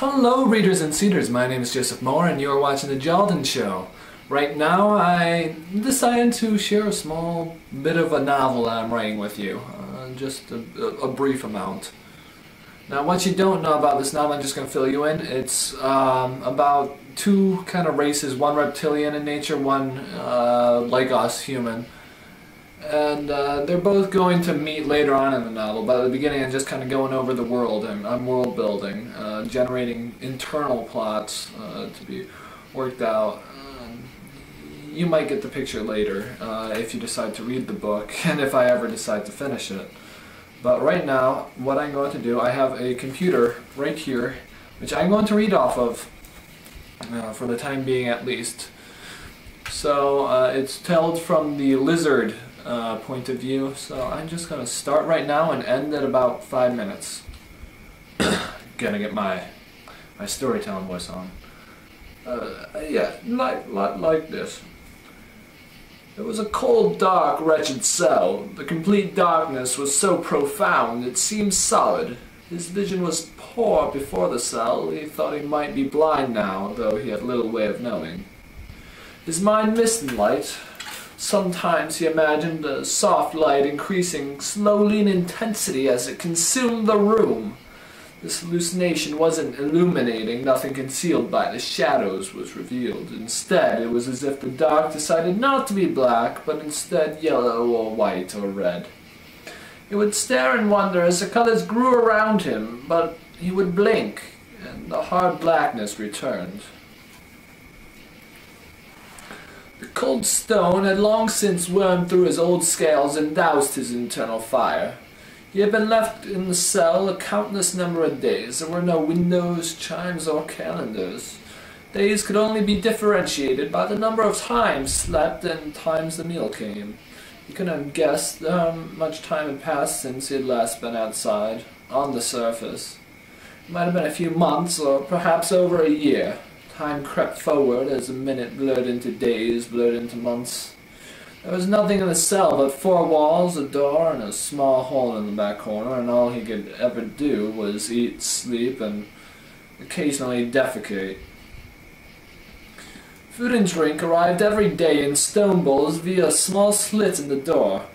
Hello readers and seeders, my name is Joseph Moore and you are watching The Jalden Show. Right now I decided to share a small bit of a novel that I'm writing with you, just a brief amount. Now what you don't know about this novel, I'm just going to fill you in. It's about two kind of races, one reptilian in nature, one like us, human. And they're both going to meet later on in the novel, but at the beginning I'm just kind of going over the world, and I'm world building, generating internal plots to be worked out. You might get the picture later if you decide to read the book, and if I ever decide to finish it. But right now, what I'm going to do, I have a computer right here, which I'm going to read off of, for the time being at least. So it's told from the lizard point of view, so I'm just going to start right now and end at about 5 minutes. Gonna get my storytelling voice on. Yeah, like this. It was a cold, dark, wretched cell. The complete darkness was so profound it seemed solid. His vision was poor before the cell. He thought he might be blind now, though he had little way of knowing. His mind missed in light. Sometimes he imagined a soft light increasing slowly in intensity as it consumed the room. This hallucination wasn't illuminating, nothing concealed by the shadows was revealed. Instead, it was as if the dark decided not to be black, but instead yellow or white or red. He would stare in wonder as the colors grew around him, but he would blink, and the hard blackness returned. The cold stone had long since wormed through his old scales and doused his internal fire. He had been left in the cell a countless number of days. There were no windows, chimes, or calendars. Days could only be differentiated by the number of times slept and times the meal came. He couldn't have guessed how much time had passed since he had last been outside, on the surface. It might have been a few months, or perhaps over a year. Time crept forward as a minute blurred into days, blurred into months. There was nothing in the cell but 4 walls, a door, and a small hole in the back corner, and all he could ever do was eat, sleep, and occasionally defecate. Food and drink arrived every day in stone bowls via a small slit in the door.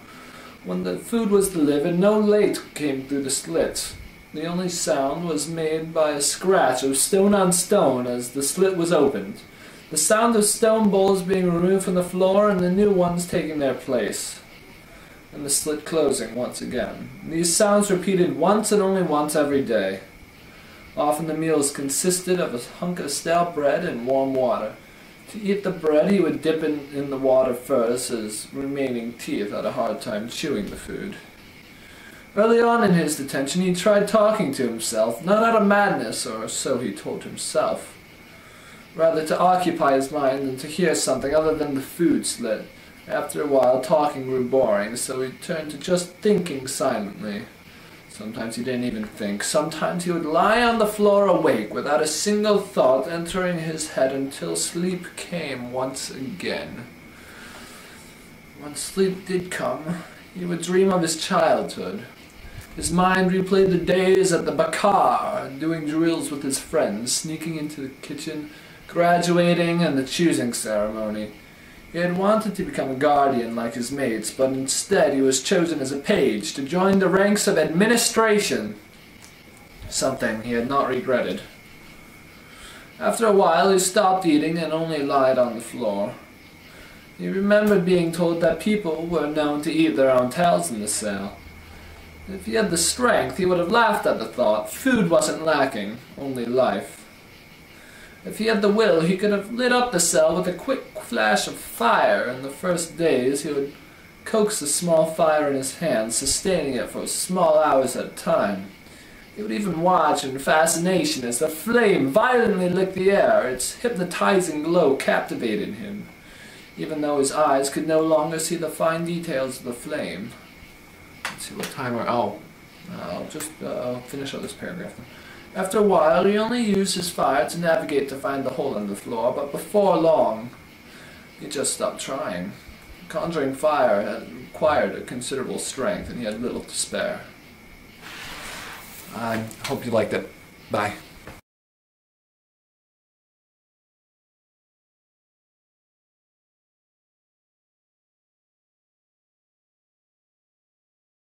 When the food was delivered, no light came through the slit. The only sound was made by a scratch of stone on stone as the slit was opened. The sound of stone bowls being removed from the floor and the new ones taking their place, and the slit closing once again. These sounds repeated once and only once every day. Often the meals consisted of a hunk of stale bread and warm water. To eat the bread he would dip in the water first, as remaining teeth had a hard time chewing the food. Early on in his detention he tried talking to himself, not out of madness, or so he told himself. Rather to occupy his mind than to hear something other than the food slit. After a while, talking grew boring, so he turned to just thinking silently. Sometimes he didn't even think. Sometimes he would lie on the floor awake, without a single thought entering his head until sleep came once again. When sleep did come, he would dream of his childhood. His mind replayed the days at the Bakar, doing drills with his friends, sneaking into the kitchen, graduating, and the choosing ceremony. He had wanted to become a guardian like his mates, but instead he was chosen as a page to join the ranks of administration, something he had not regretted. After a while he stopped eating and only lied on the floor. He remembered being told that people were known to eat their own tails in the cell. If he had the strength, he would have laughed at the thought. Food wasn't lacking, only life. If he had the will, he could have lit up the cell with a quick flash of fire. In the first days, he would coax the small fire in his hand, sustaining it for small hours at a time. He would even watch in fascination as the flame violently licked the air. Its hypnotizing glow captivated him, even though his eyes could no longer see the fine details of the flame. Let's see what time we're... Oh, I'll just finish up this paragraph. After a while, he only used his fire to navigate to find the hole in the floor, but before long, he just stopped trying. Conjuring fire had required a considerable strength, and he had little to spare. I hope you liked it. Bye.